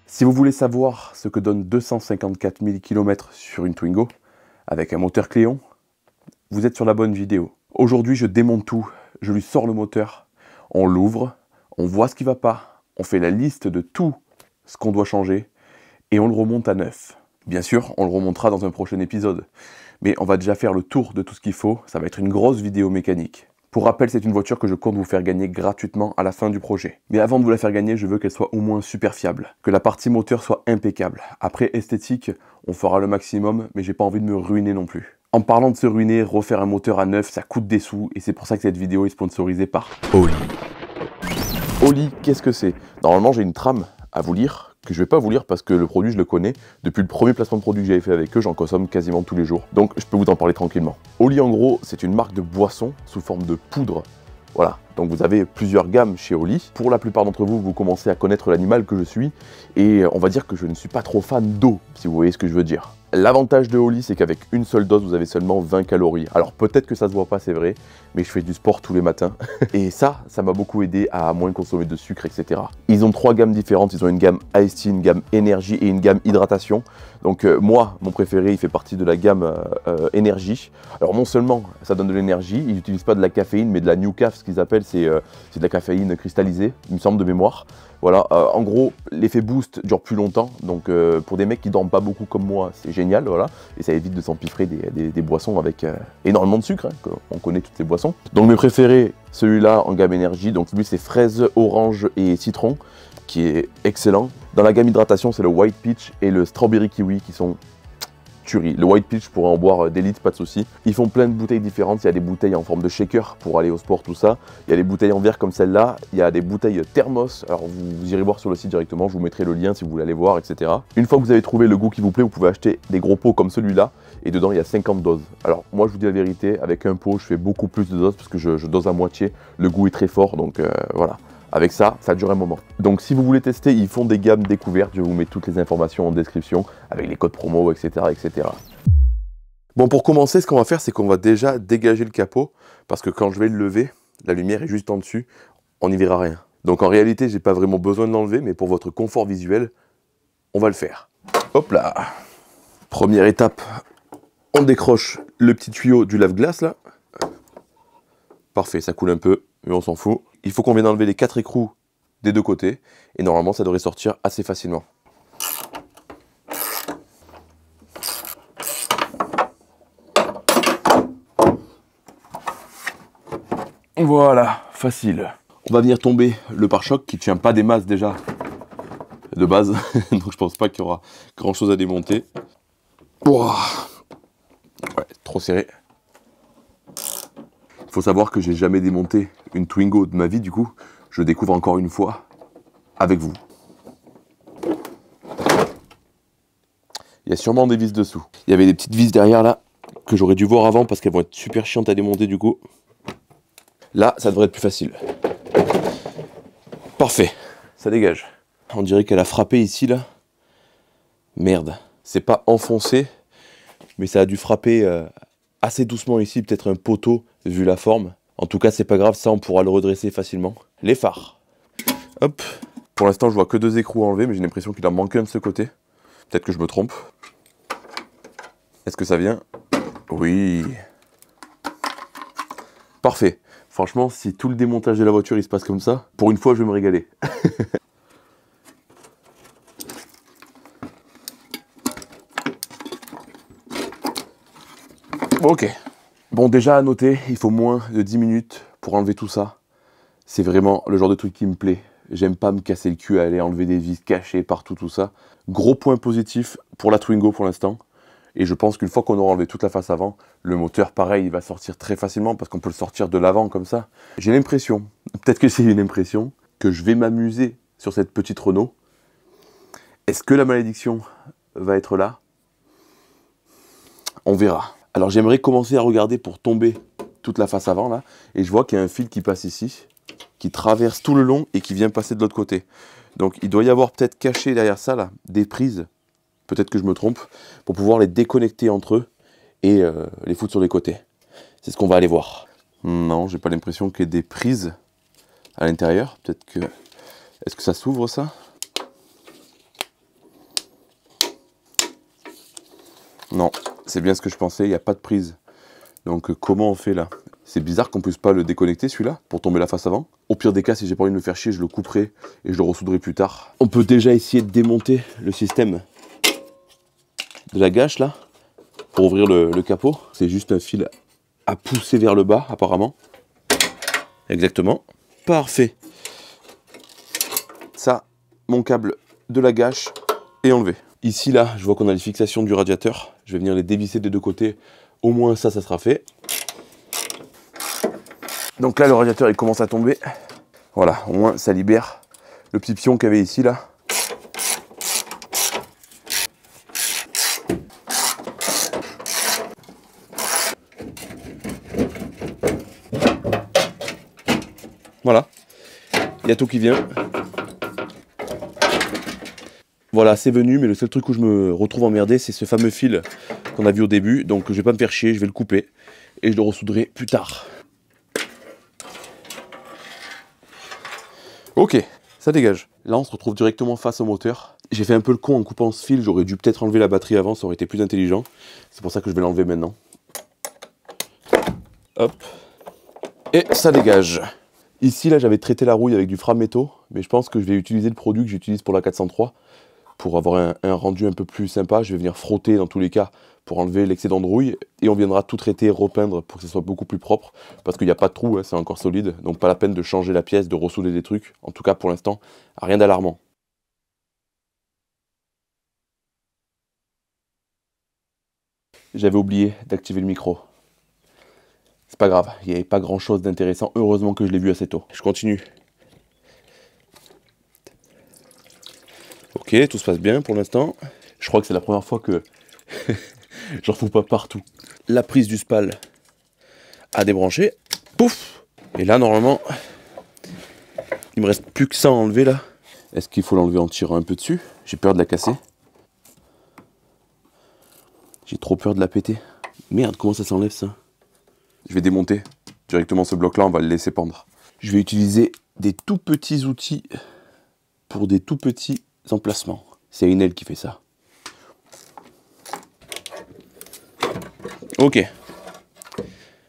Si vous voulez savoir ce que donne 254 000 km sur une Twingo, avec un moteur Cléon, vous êtes sur la bonne vidéo. Aujourd'hui, je démonte tout, je lui sors le moteur, on l'ouvre, on voit ce qui ne va pas, on fait la liste de tout ce qu'on doit changer, et on le remonte à neuf. Bien sûr, on le remontera dans un prochain épisode, mais on va déjà faire le tour de tout ce qu'il faut, ça va être une grosse vidéo mécanique. Pour rappel, c'est une voiture que je compte vous faire gagner gratuitement à la fin du projet. Mais avant de vous la faire gagner, je veux qu'elle soit au moins super fiable. Que la partie moteur soit impeccable. Après, esthétique, on fera le maximum, mais j'ai pas envie de me ruiner non plus. En parlant de se ruiner, refaire un moteur à neuf, ça coûte des sous, et c'est pour ça que cette vidéo est sponsorisée par Oli. Oli, qu'est-ce que c'est? Normalement, j'ai une trame à vous lire, que je vais pas vous lire parce que le produit, je le connais. Depuis le premier placement de produit que j'avais fait avec eux, j'en consomme quasiment tous les jours. Donc, je peux vous en parler tranquillement. Oli, en gros, c'est une marque de boisson sous forme de poudre. Voilà, donc vous avez plusieurs gammes chez Oli. Pour la plupart d'entre vous, vous commencez à connaître l'animal que je suis. Et on va dire que je ne suis pas trop fan d'eau, si vous voyez ce que je veux dire. L'avantage de Oli, c'est qu'avec une seule dose, vous avez seulement 20 calories. Alors peut-être que ça se voit pas, c'est vrai, mais je fais du sport tous les matins. Et ça m'a beaucoup aidé à moins consommer de sucre, etc. Ils ont 3 gammes différentes. Ils ont une gamme Iced Tea, une gamme énergie et une gamme hydratation. Donc moi, mon préféré, il fait partie de la gamme énergie. Alors non seulement ça donne de l'énergie, ils n'utilisent pas de la caféine, mais de la New Caf, ce qu'ils appellent, c'est de la caféine cristallisée, il me semble de mémoire. Voilà, en gros, l'effet boost dure plus longtemps, donc pour des mecs qui dorment pas beaucoup comme moi, c'est génial, voilà. Et ça évite de s'empiffrer des boissons avec énormément de sucre, hein, on connaît toutes ces boissons. Donc mes préférés, celui-là en gamme énergie, donc lui c'est fraise, orange et citron, qui est excellent. Dans la gamme hydratation, c'est le White Peach et le Strawberry Kiwi qui sont tuerie. Le White Peach, je pourrais en boire des litres, pas de souci. Ils font plein de bouteilles différentes. Il y a des bouteilles en forme de shaker pour aller au sport, tout ça. Il y a des bouteilles en verre comme celle-là. Il y a des bouteilles thermos. Alors vous irez voir sur le site directement. Je vous mettrai le lien si vous voulez aller voir, etc. Une fois que vous avez trouvé le goût qui vous plaît, vous pouvez acheter des gros pots comme celui-là. Et dedans, il y a 50 doses. Alors moi, je vous dis la vérité, avec un pot, je fais beaucoup plus de doses parce que je dose à moitié. Le goût est très fort, donc voilà. Avec ça, ça dure un moment. Donc si vous voulez tester, ils font des gammes découvertes. Je vous mets toutes les informations en description avec les codes promo, etc., etc. Bon, pour commencer, ce qu'on va faire, c'est qu'on va déjà dégager le capot parce que quand je vais le lever, la lumière est juste en dessus, on n'y verra rien. Donc en réalité, j'ai pas vraiment besoin de l'enlever, mais pour votre confort visuel, on va le faire. Hop là. Première étape, on décroche le petit tuyau du lave-glace là. Parfait, ça coule un peu, mais on s'en fout. Il faut qu'on vienne enlever les 4 écrous des deux côtés, et normalement ça devrait sortir assez facilement. Voilà, facile. On va venir tomber le pare-choc qui ne tient pas des masses déjà de base, donc je pense pas qu'il y aura grand chose à démonter. Ouah. Ouais, trop serré. Il faut savoir que j'ai jamais démonté une Twingo de ma vie, du coup, je découvre encore une fois avec vous. Il y a sûrement des vis dessous. Il y avait des petites vis derrière là, que j'aurais dû voir avant parce qu'elles vont être super chiantes à démonter du coup. Là, ça devrait être plus facile. Parfait, ça dégage. On dirait qu'elle a frappé ici là. Merde, c'est pas enfoncé, mais ça a dû frapper assez doucement ici, peut-être un poteau vu la forme. En tout cas, c'est pas grave, ça on pourra le redresser facilement. Les phares. Hop. Pour l'instant, je vois que 2 écrous enlevés, mais j'ai l'impression qu'il en manque un de ce côté. Peut-être que je me trompe. Est-ce que ça vient? Oui. Parfait. Franchement, si tout le démontage de la voiture il se passe comme ça, pour une fois, je vais me régaler. Ok. Bon, déjà à noter, il faut moins de 10 minutes pour enlever tout ça. C'est vraiment le genre de truc qui me plaît. J'aime pas me casser le cul à aller enlever des vis cachées partout, tout ça. Gros point positif pour la Twingo pour l'instant. Et je pense qu'une fois qu'on aura enlevé toute la face avant, le moteur, pareil, il va sortir très facilement parce qu'on peut le sortir de l'avant comme ça. J'ai l'impression, peut-être que c'est une impression, que je vais m'amuser sur cette petite Renault. Est-ce que la malédiction va être là? On verra. Alors j'aimerais commencer à regarder pour tomber toute la face avant là. Et je vois qu'il y a un fil qui passe ici. qui traverse tout le long et qui vient passer de l'autre côté. Donc il doit y avoir peut-être caché derrière ça là, des prises, peut-être que je me trompe, pour pouvoir les déconnecter entre eux et les foutre sur les côtés. C'est ce qu'on va aller voir. Non, j'ai pas l'impression qu'il y ait des prises à l'intérieur. Peut-être que... Est-ce que ça s'ouvre ça? Non, c'est bien ce que je pensais, il n'y a pas de prise. Donc comment on fait là? C'est bizarre qu'on puisse pas le déconnecter celui-là pour tomber la face avant. Au pire des cas, si j'ai pas envie de me faire chier, je le couperai et je le ressouderai plus tard. On peut déjà essayer de démonter le système de la gâche là pour ouvrir le capot. C'est juste un fil à pousser vers le bas apparemment. Exactement. Parfait. Ça, mon câble de la gâche est enlevé. Ici là, je vois qu'on a les fixations du radiateur. Je vais venir les dévisser des deux côtés. Au moins ça sera fait. Donc là, le radiateur, il commence à tomber. Voilà, au moins, ça libère le petit pion qu'il y avait ici, là. Voilà, il y a tout qui vient. Voilà, c'est venu, mais le seul truc où je me retrouve emmerdé, c'est ce fameux fil qu'on a vu au début. Donc je vais pas me faire chier, je vais le couper et je le ressouderai plus tard. Ok, ça dégage. Là, on se retrouve directement face au moteur. J'ai fait un peu le con en coupant ce fil. J'aurais dû peut-être enlever la batterie avant, ça aurait été plus intelligent. C'est pour ça que je vais l'enlever maintenant. Hop. Et ça dégage. Ici, là, j'avais traité la rouille avec du Frametto, mais je pense que je vais utiliser le produit que j'utilise pour la 403 pour avoir un rendu un peu plus sympa. Je vais venir frotter dans tous les cas pour enlever l'excédent de rouille et on viendra tout traiter, repeindre pour que ce soit beaucoup plus propre parce qu'il n'y a pas de trou, hein, c'est encore solide, donc pas la peine de changer la pièce, de ressouder des trucs. En tout cas, pour l'instant, rien d'alarmant. J'avais oublié d'activer le micro. C'est pas grave, il n'y avait pas grand chose d'intéressant. Heureusement que je l'ai vu assez tôt. Je continue. Ok, tout se passe bien pour l'instant. Je crois que c'est la première fois que j'en fous pas partout. La prise du spal à débrancher. Pouf! Et là, normalement, il me reste plus que ça à enlever là. Est-ce qu'il faut l'enlever en tirant un peu dessus? J'ai peur de la casser. J'ai trop peur de la péter. Merde, comment ça s'enlève ça? Je vais démonter directement ce bloc là, on va le laisser pendre. Je vais utiliser des tout petits outils pour des tout petits emplacements. C'est Inel qui fait ça. Ok.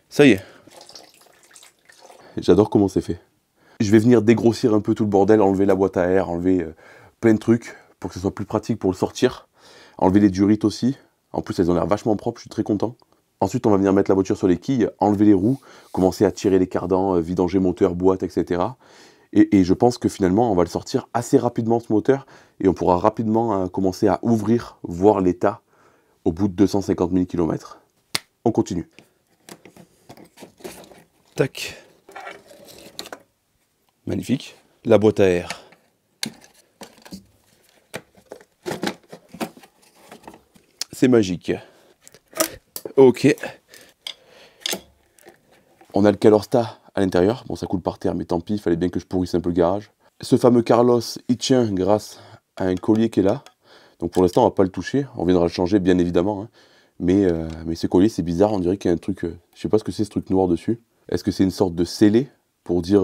Ça y est. J'adore comment c'est fait. Je vais venir dégrossir un peu tout le bordel, enlever la boîte à air, enlever plein de trucs pour que ce soit plus pratique pour le sortir. Enlever les durites aussi. En plus, elles ont l'air vachement propres, je suis très content. Ensuite, on va venir mettre la voiture sur les quilles, enlever les roues, commencer à tirer les cardans, vidanger moteur, boîte, etc. Et je pense que finalement, on va le sortir assez rapidement ce moteur et on pourra rapidement commencer à ouvrir, voir l'état au bout de 250 000 km. On continue. Tac. Magnifique. La boîte à air. C'est magique. Ok. On a le Calorsta à l'intérieur. Bon, ça coule par terre, mais tant pis, il fallait bien que je pourrisse un peu le garage. Ce fameux Carlos, il tient grâce à un collier qui est là. Donc pour l'instant, on va pas le toucher. On viendra le changer, bien évidemment. Hein. Mais ce collier, c'est bizarre. On dirait qu'il y a un truc... je sais pas ce que c'est, ce truc noir dessus. Est-ce que c'est une sorte de scellé pour dire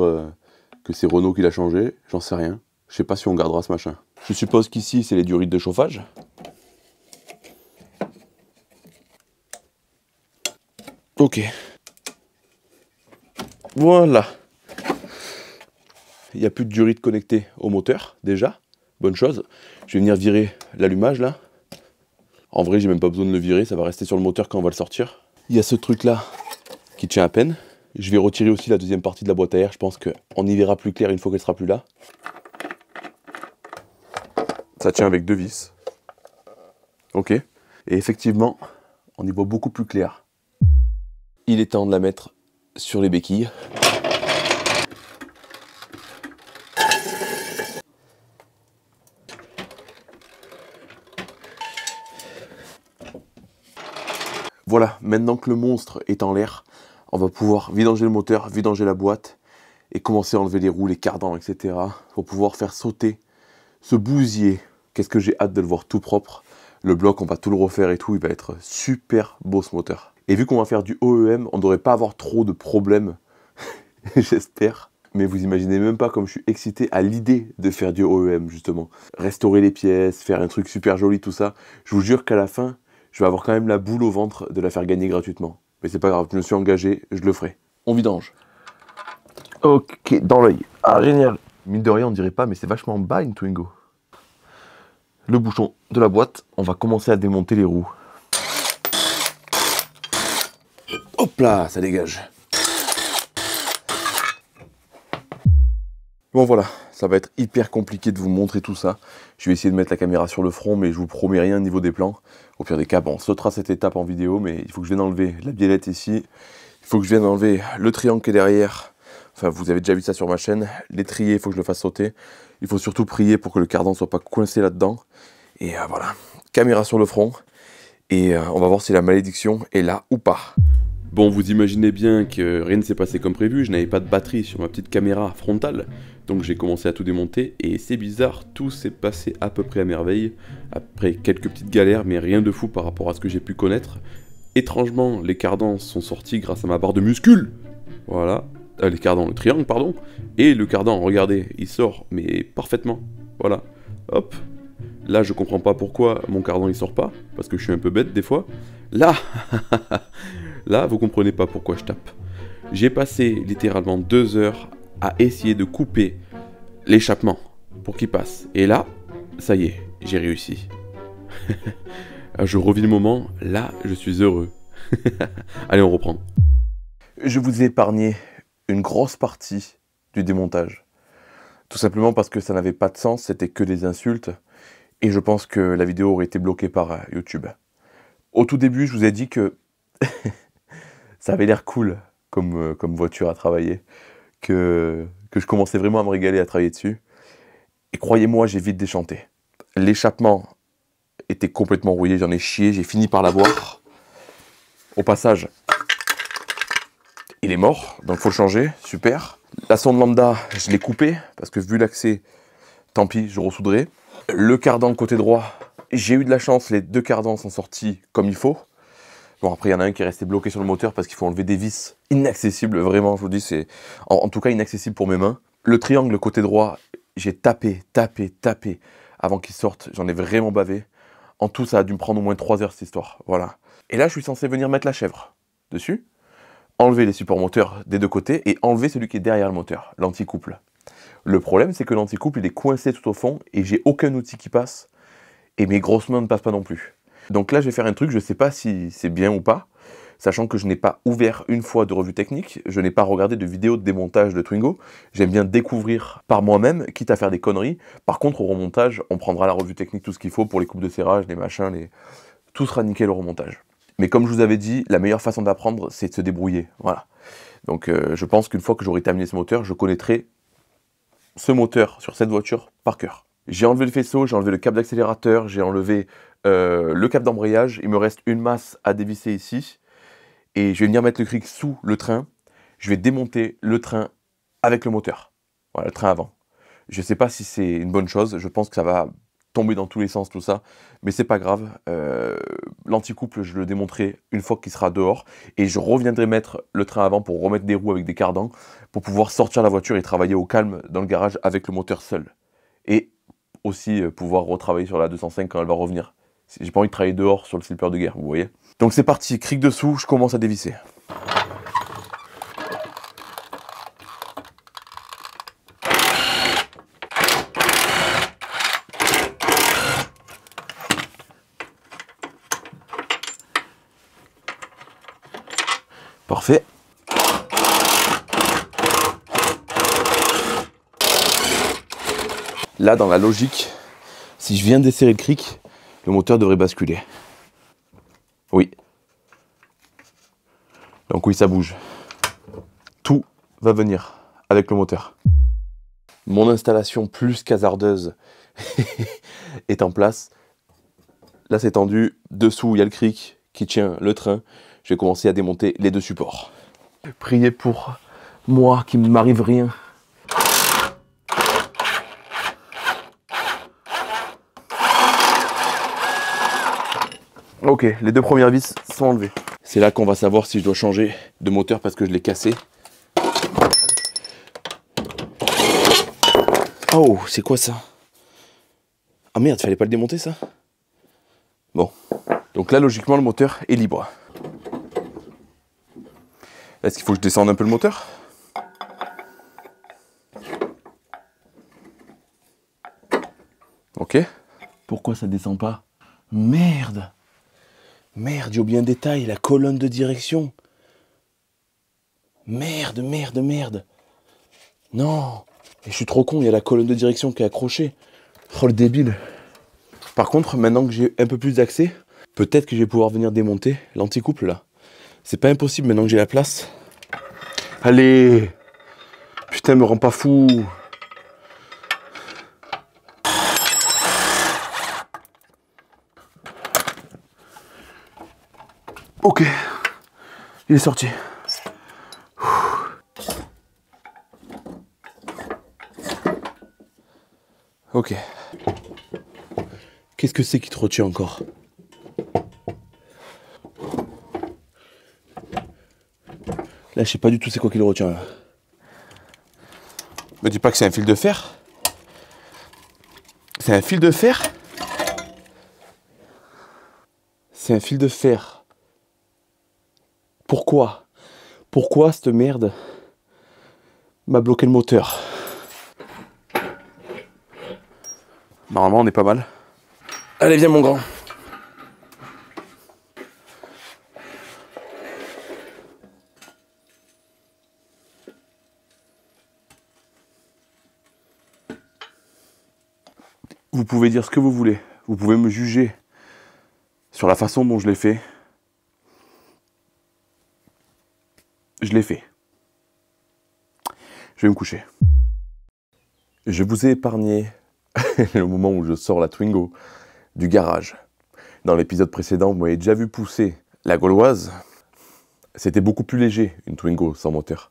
que c'est Renault qui l'a changé? J'en sais rien. Je sais pas si on gardera ce machin. Je suppose qu'ici, c'est les durites de chauffage. Ok. Voilà. Il n'y a plus de durite connectée au moteur, déjà. Bonne chose. Je vais venir virer l'allumage, là. En vrai, j'ai même pas besoin de le virer, ça va rester sur le moteur quand on va le sortir. Il y a ce truc-là qui tient à peine. Je vais retirer aussi la deuxième partie de la boîte à air. Je pense qu'on y verra plus clair une fois qu'elle sera plus là. Ça tient avec deux vis. Ok. Et effectivement, on y voit beaucoup plus clair. Il est temps de la mettre sur les béquilles. Voilà, maintenant que le monstre est en l'air, on va pouvoir vidanger le moteur, vidanger la boîte et commencer à enlever les roues, les cardans, etc. pour pouvoir faire sauter ce bousier. Qu'est-ce que j'ai hâte de le voir tout propre. Le bloc, on va tout le refaire et tout, il va être super beau ce moteur. Et vu qu'on va faire du OEM, on ne devrait pas avoir trop de problèmes, j'espère. Mais vous imaginez même pas comme je suis excité à l'idée de faire du OEM, justement. Restaurer les pièces, faire un truc super joli, tout ça. Je vous jure qu'à la fin, je vais avoir quand même la boule au ventre de la faire gagner gratuitement. Mais c'est pas grave, je me suis engagé, je le ferai. On vidange. Ok, dans l'œil. Ah, génial. Mine de rien, on dirait pas, mais c'est vachement bas une Twingo. Le bouchon de la boîte, on va commencer à démonter les roues. Hop là, ça dégage. Bon voilà, ça va être hyper compliqué de vous montrer tout ça. Je vais essayer de mettre la caméra sur le front, mais je vous promets rien au niveau des plans. Au pire des cas, bon, on sautera cette étape en vidéo, mais il faut que je vienne enlever la biellette ici. Il faut que je vienne enlever le triangle qui est derrière. Enfin, vous avez déjà vu ça sur ma chaîne. L'étrier, il faut que je le fasse sauter. Il faut surtout prier pour que le cardan ne soit pas coincé là-dedans. Et voilà, caméra sur le front. Et on va voir si la malédiction est là ou pas. Bon, vous imaginez bien que rien ne s'est passé comme prévu, je n'avais pas de batterie sur ma petite caméra frontale, donc j'ai commencé à tout démonter, et c'est bizarre, tout s'est passé à peu près à merveille, après quelques petites galères, mais rien de fou par rapport à ce que j'ai pu connaître. Étrangement, les cardans sont sortis grâce à ma barre de muscule, voilà, les cardans, le triangle, pardon, et le cardan, regardez, il sort, mais parfaitement, voilà, hop. Là, je comprends pas pourquoi mon cardan il sort pas, parce que je suis un peu bête des fois. Là, là, vous comprenez pas pourquoi je tape. J'ai passé littéralement 2 heures à essayer de couper l'échappement pour qu'il passe. Et là, ça y est, j'ai réussi. Je revis le moment, là, je suis heureux. Allez, on reprend. Je vous ai épargné une grosse partie du démontage. Tout simplement parce que ça n'avait pas de sens, c'était que des insultes. Et je pense que la vidéo aurait été bloquée par YouTube. Au tout début, je vous ai dit que ça avait l'air cool comme voiture à travailler, que je commençais vraiment à me régaler à travailler dessus. Et croyez-moi, j'ai vite déchanté. L'échappement était complètement rouillé, j'en ai chié, j'ai fini par l'avoir. Au passage, il est mort, donc il faut le changer, super. La sonde lambda, je l'ai coupée, parce que vu l'accès, tant pis, je ressoudrai. Le cardan côté droit, j'ai eu de la chance, les 2 cardans sont sortis comme il faut. Bon, après, il y en a un qui est resté bloqué sur le moteur parce qu'il faut enlever des vis inaccessibles, vraiment, je vous dis, c'est en tout cas inaccessible pour mes mains. Le triangle côté droit, j'ai tapé avant qu'il sorte, j'en ai vraiment bavé. En tout, ça a dû me prendre au moins 3 heures cette histoire, voilà. Et là, je suis censé venir mettre la chèvre dessus, enlever les supports moteurs des 2 côtés et enlever celui qui est derrière le moteur, l'anticouple. Le problème, c'est que l'anticouple, il est coincé tout au fond et j'ai aucun outil qui passe. Et mes grosses mains ne passent pas non plus. Donc là, je vais faire un truc, je ne sais pas si c'est bien ou pas, sachant que je n'ai pas ouvert une fois de revue technique, je n'ai pas regardé de vidéo de démontage de Twingo. J'aime bien découvrir par moi-même, quitte à faire des conneries. Par contre, au remontage, on prendra la revue technique, tout ce qu'il faut pour les coupes de serrage, les machins, tout sera nickel au remontage. Mais comme je vous avais dit, la meilleure façon d'apprendre, c'est de se débrouiller. Voilà. Donc je pense qu'une fois que j'aurai terminé ce moteur, je connaîtrai ce moteur sur cette voiture par cœur. J'ai enlevé le faisceau, j'ai enlevé le câble d'accélérateur, j'ai enlevé le câble d'embrayage. Il me reste une masse à dévisser ici. Et je vais venir mettre le cric sous le train. Je vais démonter le train avec le moteur. Voilà, le train avant. Je ne sais pas si c'est une bonne chose. Je pense que ça va tomber dans tous les sens, tout ça. Mais c'est pas grave. L'anticouple, je le démonterai une fois qu'il sera dehors. Et je reviendrai mettre le train avant pour remettre des roues avec des cardans. Pour pouvoir sortir la voiture et travailler au calme dans le garage avec le moteur seul. Et aussi pouvoir retravailler sur la 205 quand elle va revenir. J'ai pas envie de travailler dehors sur le slipper de guerre, vous voyez. Donc c'est parti, cric dessous, je commence à dévisser. Parfait. Là, dans la logique, si je viens desserrer le cric, le moteur devrait basculer. Oui. Donc oui, ça bouge. Tout va venir avec le moteur. Mon installation plus qu'hasardeuse est en place. Là, c'est tendu. Dessous, il y a le cric qui tient le train. Je vais commencer à démonter les 2 supports. Priez pour Moi qui ne m'arrive rien. Ok, les deux premières vis sont enlevées. C'est là qu'on va savoir si je dois changer de moteur parce que je l'ai cassé. Oh, c'est quoi ça? Ah merde, fallait pas le démonter ça? Bon, donc là logiquement le moteur est libre. Est-ce qu'il faut que je descende un peu le moteur? Ok. Pourquoi ça descend pas? Merde! Merde, j'ai oublié un détail, la colonne de direction. Merde, merde, merde. Non, et je suis trop con, il y a la colonne de direction qui est accrochée. Oh le débile. Par contre, maintenant que j'ai un peu plus d'accès, peut-être que je vais pouvoir venir démonter l'anticouple là. C'est pas impossible maintenant que j'ai la place. Allez! Putain, me rends pas fou. Ok, il est sorti. Ok. Qu'est-ce que c'est qui te retient encore? Là, je sais pas du tout c'est quoi qui le retient là. Me dis pas que c'est un fil de fer. C'est un fil de fer? C'est un fil de fer. Pourquoi? Pourquoi cette merde m'a bloqué le moteur? Normalement, on est pas mal. Allez, viens mon grand. Vous pouvez dire ce que vous voulez. Vous pouvez me juger sur la façon dont je l'ai fait. Je l'ai fait. Je vais me coucher. Je vous ai épargné le moment où je sors la Twingo du garage. Dans l'épisode précédent, vous m'avez déjà vu pousser la Gauloise. C'était beaucoup plus léger, une Twingo sans moteur.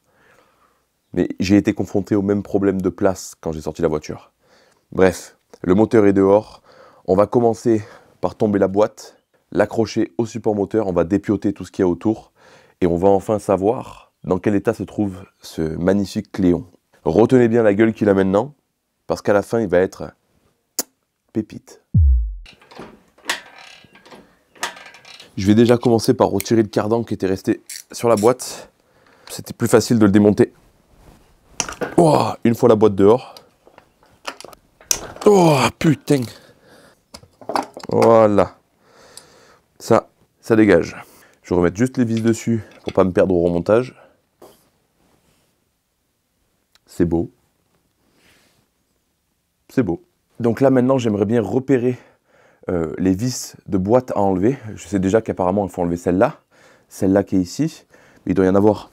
Mais j'ai été confronté au même problème de place quand j'ai sorti la voiture. Bref, le moteur est dehors. On va commencer par tomber la boîte, l'accrocher au support moteur, on va dépioter tout ce qu'il y a autour et on va enfin savoir dans quel état se trouve ce magnifique Cléon. Retenez bien la gueule qu'il a maintenant, parce qu'à la fin, il va être pépite. Je vais déjà commencer par retirer le cardan qui était resté sur la boîte. C'était plus facile de le démonter. Oh, une fois la boîte dehors. Oh, putain. Voilà. Ça dégage. Je vais remettre juste les vis dessus pour pas me perdre au remontage. C'est beau. C'est beau. Donc là maintenant j'aimerais bien repérer les vis de boîte à enlever. Je sais déjà qu'apparemment il faut enlever celle-là qui est ici. Mais il doit y en avoir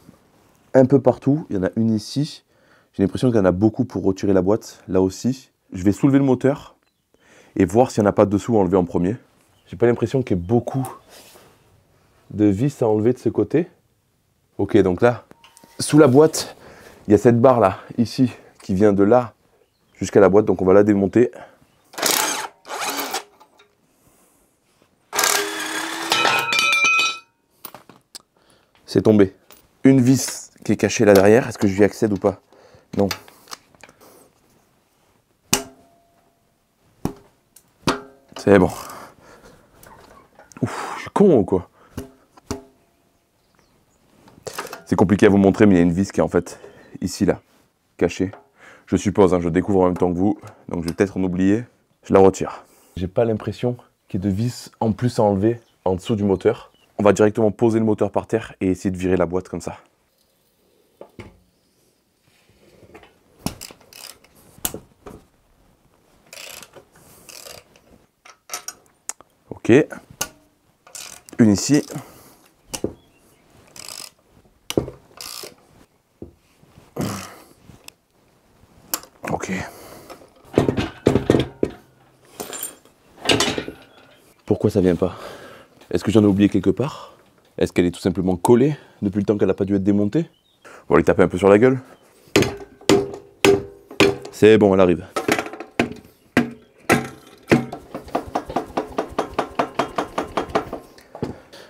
un peu partout. Il y en a une ici. J'ai l'impression qu'il y en a beaucoup pour retirer la boîte, là aussi. Je vais soulever le moteur et voir s'il n'y en a pas dessous à enlever en premier. J'ai pas l'impression qu'il y ait beaucoup de vis à enlever de ce côté. Ok, donc là, sous la boîte, il y a cette barre là, ici, qui vient de là jusqu'à la boîte. Donc on va la démonter. C'est tombé. Une vis qui est cachée là derrière. Est-ce que je y accède ou pas? Non. C'est bon. Ouf, je suis con ou quoi? C'est compliqué à vous montrer, mais il y a une vis qui est en fait ici, là, cachée. Je suppose, hein, je découvre en même temps que vous, donc je vais peut-être en oublier. Je la retire. J'ai pas l'impression qu'il y ait de vis en plus à enlever en dessous du moteur. On va directement poser le moteur par terre et essayer de virer la boîte comme ça. Ok. Une ici. Ok. Pourquoi ça vient pas? Est-ce que j'en ai oublié quelque part? Est-ce qu'elle est tout simplement collée depuis le temps qu'elle n'a pas dû être démontée? On va lui taper un peu sur la gueule. C'est bon, elle arrive.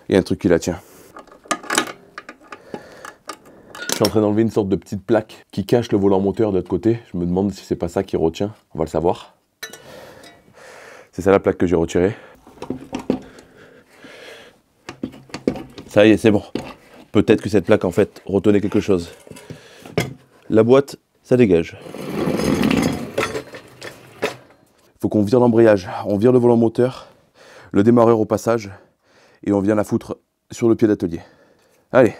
Il y a un truc qui la tient. Je suis en train d'enlever une sorte de petite plaque qui cache le volant moteur de l'autre côté. Je me demande si c'est pas ça qui retient. On va le savoir. C'est ça la plaque que j'ai retirée. Ça y est, c'est bon. Peut-être que cette plaque en fait retenait quelque chose. La boîte, ça dégage. Il faut qu'on vire l'embrayage. On vire le volant moteur, le démarreur au passage, et on vient la foutre sur le pied d'atelier. Allez.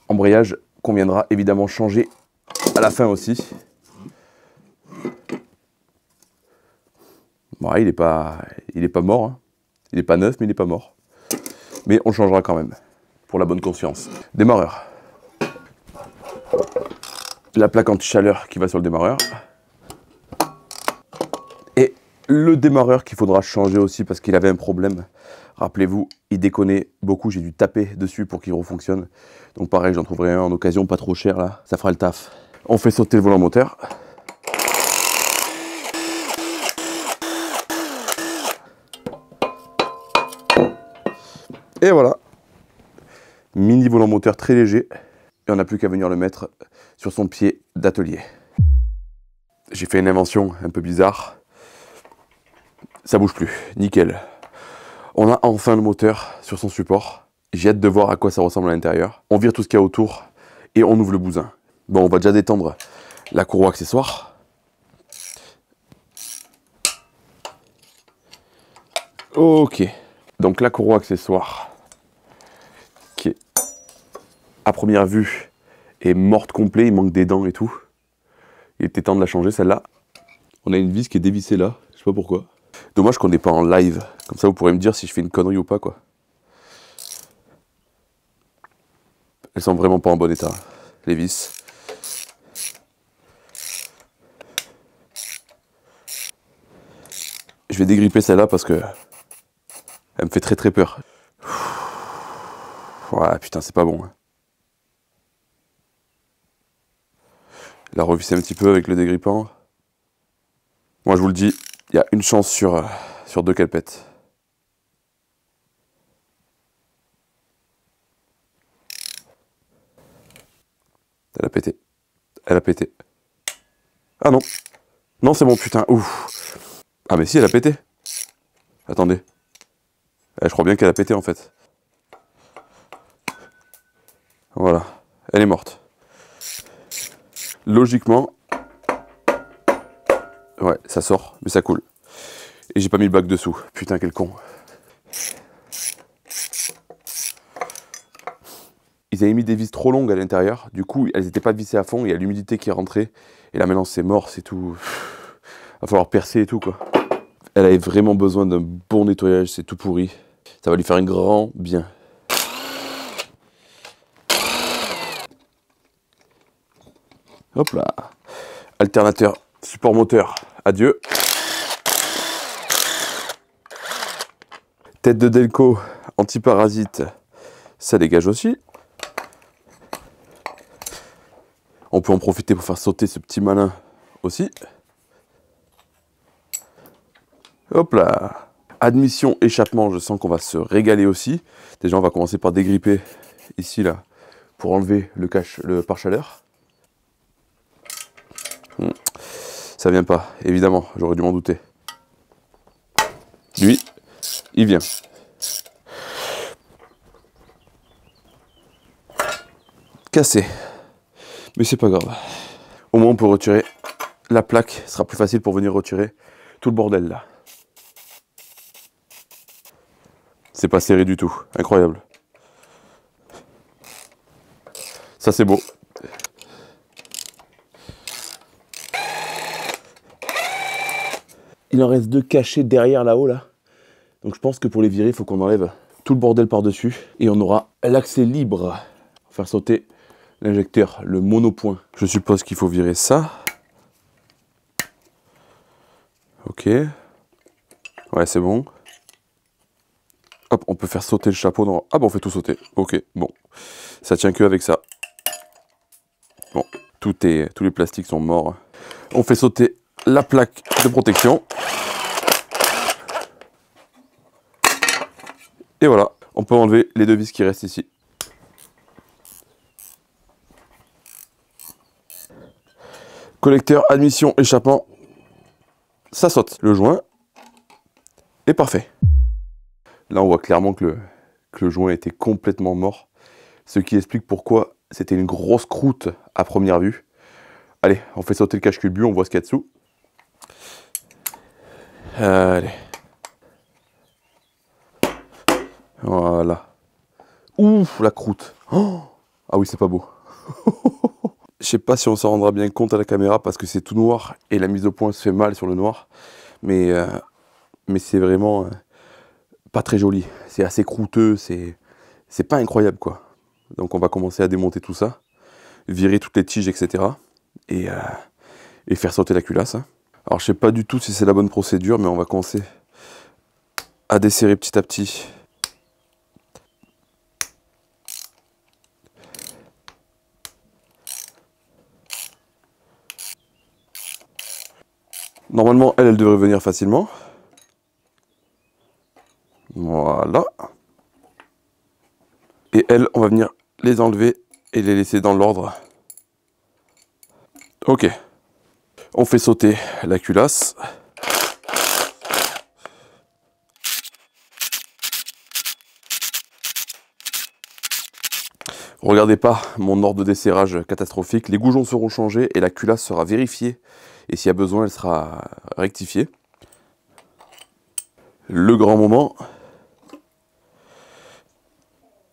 Embrayage qu'on viendra évidemment changer à la fin aussi. Bon, il est pas mort. Hein. Il n'est pas neuf, mais il n'est pas mort. Mais on changera quand même, pour la bonne conscience. Démarreur. La plaque anti-chaleur qui va sur le démarreur. Et le démarreur qu'il faudra changer aussi parce qu'il avait un problème. Rappelez-vous, il déconnait beaucoup, j'ai dû taper dessus pour qu'il refonctionne. Donc pareil, j'en trouverai un en occasion, pas trop cher là, ça fera le taf. On fait sauter le volant moteur. Et voilà. Mini volant moteur très léger. Et on n'a plus qu'à venir le mettre sur son pied d'atelier. J'ai fait une invention un peu bizarre. Ça bouge plus, nickel. On a enfin le moteur sur son support. J'ai hâte de voir à quoi ça ressemble à l'intérieur. On vire tout ce qu'il y a autour et on ouvre le bousin. Bon, on va déjà détendre la courroie accessoire. Ok. Donc la courroie accessoire, qui est à première vue est morte complet, il manque des dents et tout. Il était temps de la changer celle-là. On a une vis qui est dévissée là, je sais pas pourquoi. Dommage qu'on n'est pas en live, comme ça vous pourrez me dire si je fais une connerie ou pas quoi. Elles sont vraiment pas en bon état, les vis. Je vais dégripper celle-là parce que elle me fait très peur. Ouais, putain, c'est pas bon. Hein. La revisser un petit peu avec le dégrippant. Moi, je vous le dis, il y a une chance sur 2 qu'elle pète. Elle a pété. Elle a pété. Ah non. Non, c'est bon, putain. Ouf. Ah, mais si, elle a pété. Attendez. Je crois bien qu'elle a pété, en fait. Voilà. Elle est morte. Logiquement... Ouais, ça sort, mais ça coule. Et j'ai pas mis le bac dessous. Putain, quel con. Ils avaient mis des vis trop longues à l'intérieur. Du coup, elles n'étaient pas vissées à fond. Il y a l'humidité qui est rentrée. Et là, maintenant, c'est mort, c'est tout. Va falloir percer et tout, quoi. Elle avait vraiment besoin d'un bon nettoyage. C'est tout pourri. Ça va lui faire un grand bien. Hop là. Alternateur, support moteur. Adieu. Tête de Delco, anti-parasite. Ça dégage aussi. On peut en profiter pour faire sauter ce petit malin aussi. Hop là. Admission, échappement, je sens qu'on va se régaler aussi. Déjà, on va commencer par dégripper ici, là, pour enlever le pare-chaleur. Ça vient pas, évidemment, j'aurais dû m'en douter. Lui, il vient. Cassé. Mais c'est pas grave. Au moins, on peut retirer la plaque. Ce sera plus facile pour venir retirer tout le bordel là. C'est pas serré du tout. Incroyable. Ça, c'est beau. Il en reste 2 cachés derrière là-haut là. Donc je pense que pour les virer, il faut qu'on enlève tout le bordel par-dessus. Et on aura l'accès libre. Pour faire sauter l'injecteur, le monopoint. Je suppose qu'il faut virer ça. Ok. Ouais, c'est bon. peut faire sauter le chapeau. Non. Ah bon, on fait tout sauter. Ok, bon. Ça tient que avec ça. Bon, tous les plastiques sont morts. On fait sauter la plaque de protection. Et voilà, on peut enlever les deux vis qui restent ici. Collecteur, admission, échappement. Ça saute. Le joint est parfait. Là, on voit clairement que le joint était complètement mort. Ce qui explique pourquoi c'était une grosse croûte à première vue. Allez, on fait sauter le cache-culbut, on voit ce qu'il y a dessous. Allez. Voilà. Ouf, la croûte. Oh, ah oui, c'est pas beau. Je sais pas si on s'en rendra bien compte à la caméra parce que c'est tout noir et la mise au point se fait mal sur le noir. Mais c'est vraiment pas très joli. C'est assez croûteux, c'est pas incroyable quoi. Donc on va commencer à démonter tout ça, virer toutes les tiges, etc. Et faire sauter la culasse. Alors je sais pas du tout si c'est la bonne procédure, mais on va commencer à desserrer petit à petit. Normalement, elle devrait venir facilement. Voilà. Et elle, on va venir les enlever et les laisser dans l'ordre. Ok. On fait sauter la culasse. Regardez pas mon ordre de desserrage catastrophique. Les goujons seront changés et la culasse sera vérifiée. Et s'il y a besoin, elle sera rectifiée. Le grand moment.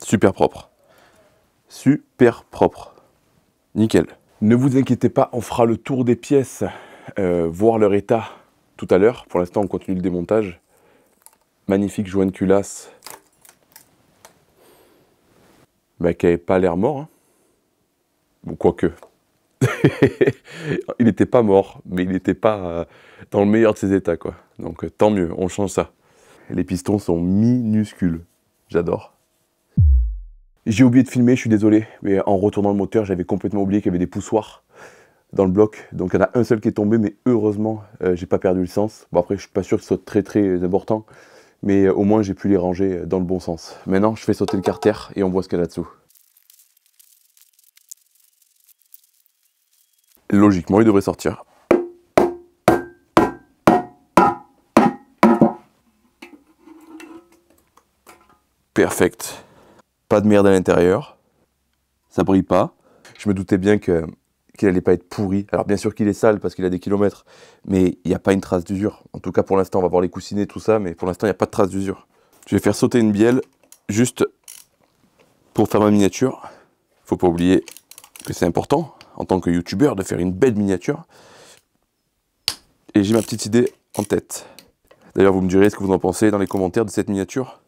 Super propre. Super propre. Nickel. Ne vous inquiétez pas, on fera le tour des pièces, voir leur état tout à l'heure. Pour l'instant, on continue le démontage. Magnifique joint de culasse. Bah, qui n'avait pas l'air mort. Hein. Ou quoique. Il n'était pas mort, mais il n'était pas dans le meilleur de ses états, quoi. Donc tant mieux, on change ça. Les pistons sont minuscules. J'adore. J'ai oublié de filmer, je suis désolé, mais en retournant le moteur, j'avais complètement oublié qu'il y avait des poussoirs dans le bloc. Donc il y en a un seul qui est tombé, mais heureusement, j'ai pas perdu le sens. Bon après, je suis pas sûr que ce soit très très important, mais au moins j'ai pu les ranger dans le bon sens. Maintenant, je fais sauter le carter et on voit ce qu'il y a là-dessous. Logiquement, il devrait sortir. Perfect. Pas de merde à l'intérieur. Ça brille pas. Je me doutais bien qu'il allait pas être pourri. Alors bien sûr qu'il est sale parce qu'il a des kilomètres, mais il n'y a pas une trace d'usure. En tout cas pour l'instant, on va voir les coussinets, tout ça, mais pour l'instant, il n'y a pas de trace d'usure. Je vais faire sauter une bielle, juste pour faire ma miniature. Faut pas oublier que c'est important, en tant que youtubeur, de faire une belle miniature. Et j'ai ma petite idée en tête. D'ailleurs, vous me direz ce que vous en pensez dans les commentaires de cette miniature.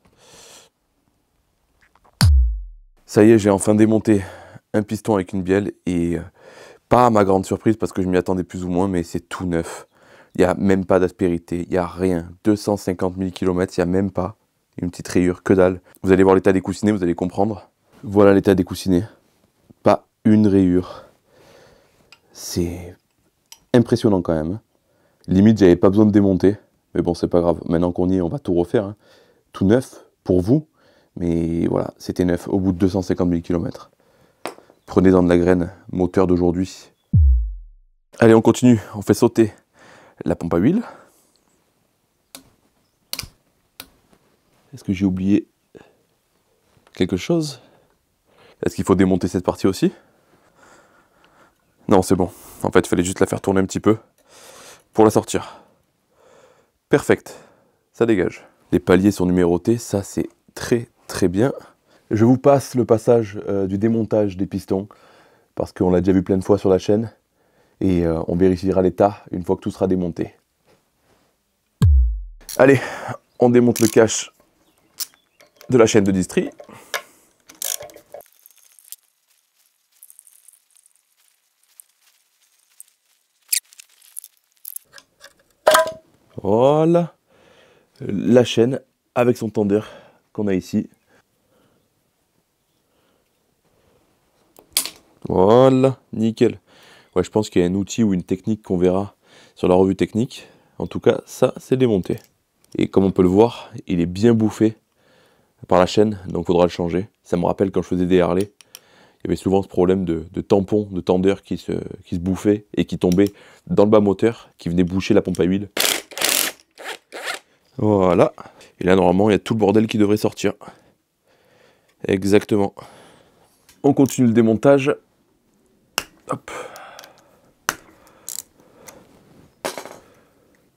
Ça y est, j'ai enfin démonté un piston avec une bielle et pas à ma grande surprise parce que je m'y attendais plus ou moins, mais c'est tout neuf. Il n'y a même pas d'aspérité, il n'y a rien. 250 000 km, il n'y a même pas une petite rayure, que dalle. Vous allez voir l'état des coussinets, vous allez comprendre. Voilà l'état des coussinets. Pas une rayure. C'est impressionnant quand même. Limite, j'avais pas besoin de démonter. Mais bon, c'est pas grave. Maintenant qu'on y est, on va tout refaire. Hein. Tout neuf pour vous. Mais voilà, c'était neuf au bout de 250 000 km. Prenez-en de la graine, moteur d'aujourd'hui. Allez, on continue. On fait sauter la pompe à huile. Est-ce que j'ai oublié quelque chose? Est-ce qu'il faut démonter cette partie aussi? Non, c'est bon. En fait, il fallait juste la faire tourner un petit peu pour la sortir. Perfect. Ça dégage. Les paliers sont numérotés. Ça, c'est très très bien. Je vous passe le passage du démontage des pistons parce qu'on l'a déjà vu plein de fois sur la chaîne et on vérifiera l'état une fois que tout sera démonté. Allez, on démonte le cache de la chaîne de distri. Voilà. La chaîne avec son tendeur qu'on a ici. Voilà, nickel. Ouais, je pense qu'il y a un outil ou une technique qu'on verra sur la revue technique. En tout cas, ça, c'est démonté. Et comme on peut le voir, il est bien bouffé par la chaîne, donc il faudra le changer. Ça me rappelle quand je faisais des Harley, il y avait souvent ce problème de tampons, de tendeurs qui se bouffaient et qui tombaient dans le bas moteur, qui venaient boucher la pompe à huile. Voilà. Et là, normalement, il y a tout le bordel qui devrait sortir. Exactement. On continue le démontage. Hop.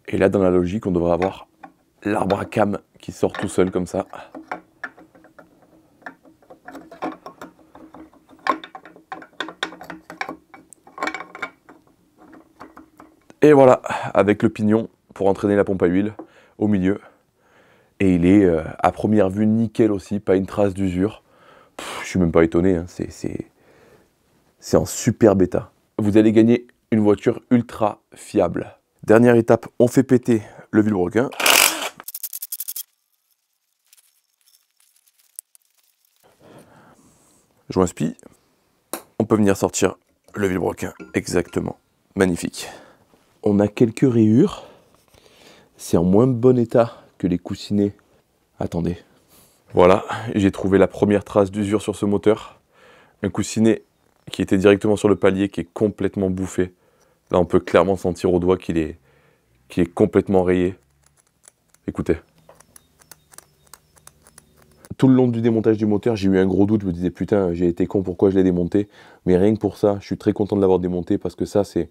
Et là, dans la logique, on devrait avoir l'arbre à cam qui sort tout seul comme ça. Et voilà, avec le pignon pour entraîner la pompe à huile au milieu. Et il est à première vue nickel aussi, pas une trace d'usure. Je suis même pas étonné, hein. C'est en super bêta. Vous allez gagner une voiture ultra fiable. Dernière étape, on fait péter le vilebrequin. Joint spi. On peut venir sortir le vilebrequin, exactement. Magnifique. On a quelques rayures. C'est en moins bon état que les coussinets. Attendez. Voilà, j'ai trouvé la première trace d'usure sur ce moteur. Un coussinet qui était directement sur le palier, qui est complètement bouffé. Là, on peut clairement sentir au doigt qu'il est complètement rayé. Écoutez. Tout le long du démontage du moteur, j'ai eu un gros doute. Je me disais, putain, j'ai été con, pourquoi je l'ai démonté? Mais rien que pour ça, je suis très content de l'avoir démonté parce que ça, c'est...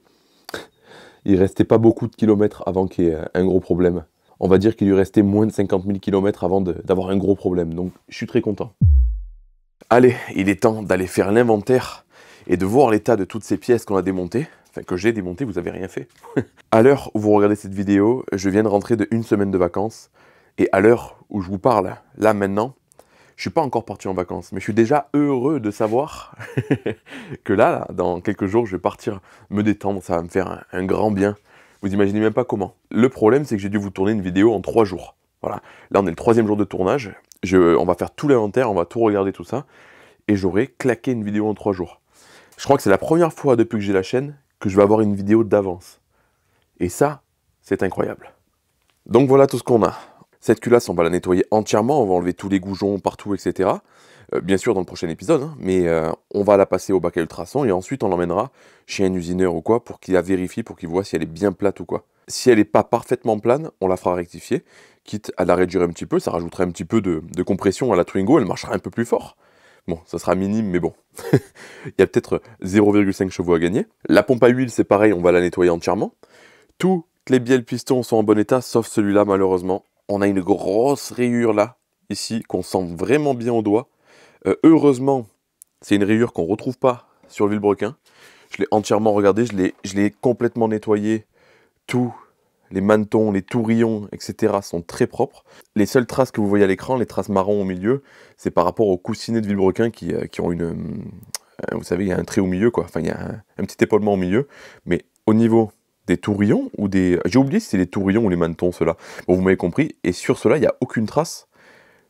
Il restait pas beaucoup de kilomètres avant qu'il y ait un gros problème. On va dire qu'il lui restait moins de 50 000 km avant d'avoir un gros problème. Donc, je suis très content. Allez, il est temps d'aller faire l'inventaire et de voir l'état de toutes ces pièces qu'on a démontées. Enfin, que j'ai démontées, vous n'avez rien fait. À l'heure où vous regardez cette vidéo, je viens de rentrer de 1 semaine de vacances. Et à l'heure où je vous parle, là, maintenant, je suis pas encore parti en vacances. Mais je suis déjà heureux de savoir que là, dans quelques jours, je vais partir me détendre. Ça va me faire un grand bien. Vous imaginez même pas comment. Le problème, c'est que j'ai dû vous tourner une vidéo en 3 jours. Voilà. Là, on est le 3e jour de tournage. On va faire tout l'inventaire, on va tout regarder, tout ça. Et j'aurai claqué une vidéo en 3 jours. Je crois que c'est la première fois depuis que j'ai la chaîne que je vais avoir une vidéo d'avance. Et ça, c'est incroyable. Donc voilà tout ce qu'on a. Cette culasse, on va la nettoyer entièrement. On va enlever tous les goujons partout, etc. Bien sûr dans le prochain épisode, hein, mais on va la passer au bac à ultrasons et ensuite on l'emmènera chez un usineur ou quoi pour qu'il la vérifie, pour qu'il voit si elle est bien plate ou quoi. Si elle n'est pas parfaitement plane, on la fera rectifier, quitte à la réduire un petit peu, ça rajouterait un petit peu de compression à la Twingo, elle marchera un peu plus fort. Bon, ça sera minime, mais bon. Il y a peut-être 0,5 chevaux à gagner. La pompe à huile, c'est pareil, on va la nettoyer entièrement. Toutes les bielles pistons sont en bon état, sauf celui-là, malheureusement. On a une grosse rayure là, ici, qu'on sent vraiment bien au doigt. Heureusement, c'est une rayure qu'on ne retrouve pas sur le vilebrequin. Je l'ai entièrement regardé, je l'ai complètement nettoyé. Tous les mantons, les tourillons, etc. sont très propres. Les seules traces que vous voyez à l'écran, les traces marron au milieu, c'est par rapport aux coussinets de vilebrequin qui ont une... vous savez, il y a un trait au milieu, quoi. Enfin, il y a un petit épaulement au milieu. Mais au niveau des tourillons ou des... J'ai oublié si c'est les tourillons ou les mantons, ceux-là. Bon, vous m'avez compris. Et sur ceux-là, il n'y a aucune trace.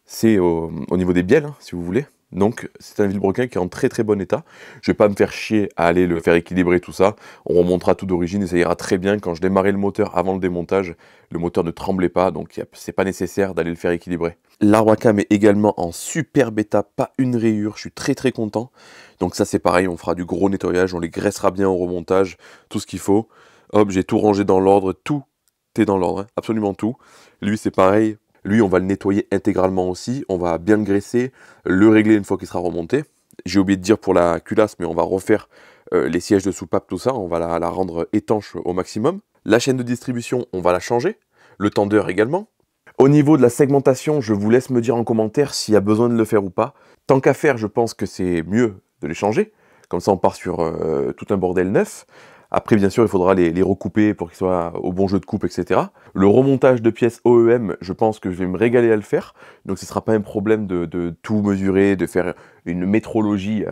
C'est au niveau des bielles, hein, si vous voulez. Donc, c'est un vilebrequin qui est en très très bon état. Je ne vais pas me faire chier à aller le faire équilibrer, tout ça. On remontera tout d'origine et ça ira très bien. Quand je démarrais le moteur avant le démontage, le moteur ne tremblait pas, donc c'est pas nécessaire d'aller le faire équilibrer. L'arbre à cam est également en superbe état, pas une rayure, je suis très très content. Donc ça c'est pareil, on fera du gros nettoyage, on les graissera bien au remontage, tout ce qu'il faut. Hop, j'ai tout rangé dans l'ordre, tout est dans l'ordre, hein, absolument tout. Lui c'est pareil. Lui, on va le nettoyer intégralement aussi, on va bien le graisser, le régler une fois qu'il sera remonté. J'ai oublié de dire pour la culasse, mais on va refaire les sièges de soupape, tout ça, on va la rendre étanche au maximum. La chaîne de distribution, on va la changer, le tendeur également. Au niveau de la segmentation, je vous laisse me dire en commentaire s'il y a besoin de le faire ou pas. Tant qu'à faire, je pense que c'est mieux de les changer, comme ça on part sur tout un bordel neuf. Après, bien sûr, il faudra les recouper pour qu'ils soient au bon jeu de coupe, etc. Le remontage de pièces OEM, je pense que je vais me régaler à le faire. Donc, ce ne sera pas un problème de tout mesurer, de faire une métrologie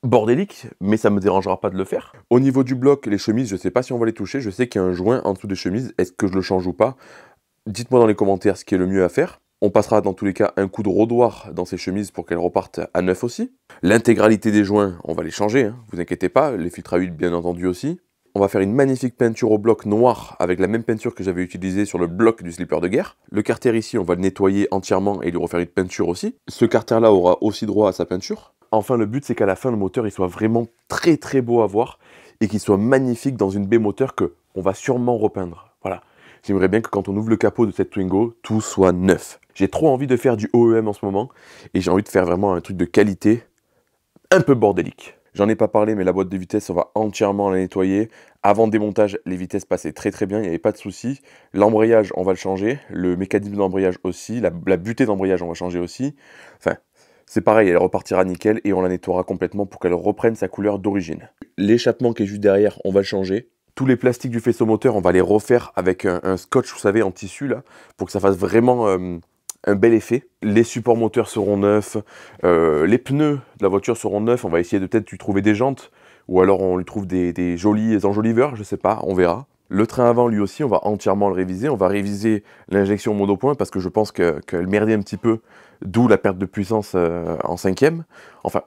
bordélique, mais ça ne me dérangera pas de le faire. Au niveau du bloc, les chemises, je ne sais pas si on va les toucher. Je sais qu'il y a un joint en dessous des chemises. Est-ce que je le change ou pas? Dites-moi dans les commentaires ce qui est le mieux à faire. On passera dans tous les cas un coup de rodoir dans ces chemises pour qu'elles repartent à neuf aussi. L'intégralité des joints, on va les changer, hein, vous inquiétez pas, les filtres à huile bien entendu aussi. On va faire une magnifique peinture au bloc noir avec la même peinture que j'avais utilisée sur le bloc du slipper de guerre. Le carter ici, on va le nettoyer entièrement et lui refaire une peinture aussi. Ce carter là aura aussi droit à sa peinture. Enfin, le but c'est qu'à la fin, le moteur il soit vraiment très très beau à voir et qu'il soit magnifique dans une baie moteur que on va sûrement repeindre. Voilà. J'aimerais bien que quand on ouvre le capot de cette Twingo, tout soit neuf. J'ai trop envie de faire du OEM en ce moment et j'ai envie de faire vraiment un truc de qualité un peu bordélique. J'en ai pas parlé, mais la boîte de vitesse, on va entièrement la nettoyer. Avant démontage, les vitesses passaient très très bien, il n'y avait pas de souci. L'embrayage, on va le changer. Le mécanisme d'embrayage aussi. La butée d'embrayage, on va changer aussi. Enfin, c'est pareil, elle repartira nickel et on la nettoiera complètement pour qu'elle reprenne sa couleur d'origine. L'échappement qui est juste derrière, on va le changer. Tous les plastiques du faisceau moteur, on va les refaire avec un scotch, vous savez, en tissu, là, pour que ça fasse vraiment un bel effet. Les supports moteurs seront neufs, les pneus de la voiture seront neufs, on va essayer de peut-être lui trouver des jantes, ou alors on lui trouve des jolis enjoliveurs, je sais pas, on verra. Le train avant, lui aussi, on va entièrement le réviser, on va réviser l'injection monopoint, parce que je pense qu'elle merdait un petit peu, d'où la perte de puissance en 5e. Enfin,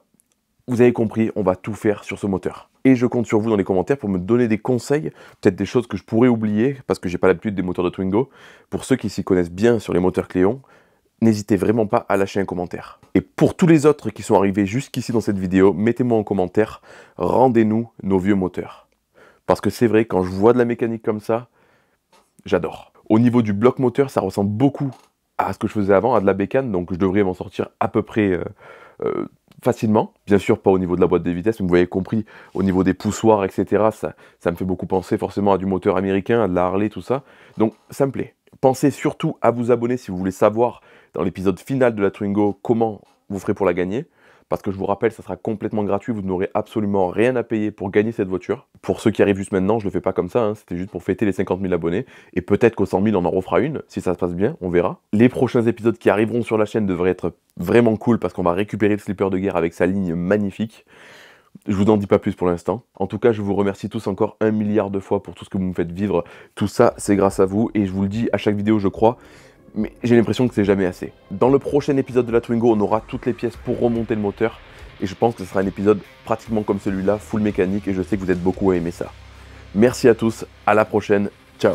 vous avez compris, on va tout faire sur ce moteur. Et je compte sur vous dans les commentaires pour me donner des conseils, peut-être des choses que je pourrais oublier, parce que j'ai pas l'habitude des moteurs de Twingo. Pour ceux qui s'y connaissent bien sur les moteurs Cléon, n'hésitez vraiment pas à lâcher un commentaire. Et pour tous les autres qui sont arrivés jusqu'ici dans cette vidéo, mettez-moi en commentaire, rendez-nous nos vieux moteurs. Parce que c'est vrai, quand je vois de la mécanique comme ça, j'adore. Au niveau du bloc moteur, ça ressemble beaucoup à ce que je faisais avant, à de la bécane, donc je devrais m'en sortir à peu près facilement. Bien sûr, pas au niveau de la boîte des vitesses, mais vous avez compris, au niveau des poussoirs, etc., ça me fait beaucoup penser forcément à du moteur américain, à de la Harley, tout ça. Donc, ça me plaît. Pensez surtout à vous abonner si vous voulez savoir, dans l'épisode final de la Twingo, comment vous ferez pour la gagner. Parce que je vous rappelle, ça sera complètement gratuit, vous n'aurez absolument rien à payer pour gagner cette voiture. Pour ceux qui arrivent juste maintenant, je le fais pas comme ça, hein, c'était juste pour fêter les 50 000 abonnés. Et peut-être qu'aux 100 000, on en refera une, si ça se passe bien, on verra. Les prochains épisodes qui arriveront sur la chaîne devraient être vraiment cool, parce qu'on va récupérer le slipper de guerre avec sa ligne magnifique. Je vous en dis pas plus pour l'instant. En tout cas, je vous remercie tous encore 1 milliard de fois pour tout ce que vous me faites vivre. Tout ça, c'est grâce à vous, et je vous le dis à chaque vidéo, je crois. Mais j'ai l'impression que c'est jamais assez. Dans le prochain épisode de la Twingo, on aura toutes les pièces pour remonter le moteur. Et je pense que ce sera un épisode pratiquement comme celui-là, full mécanique, et je sais que vous êtes beaucoup à aimer ça. Merci à tous, à la prochaine, ciao.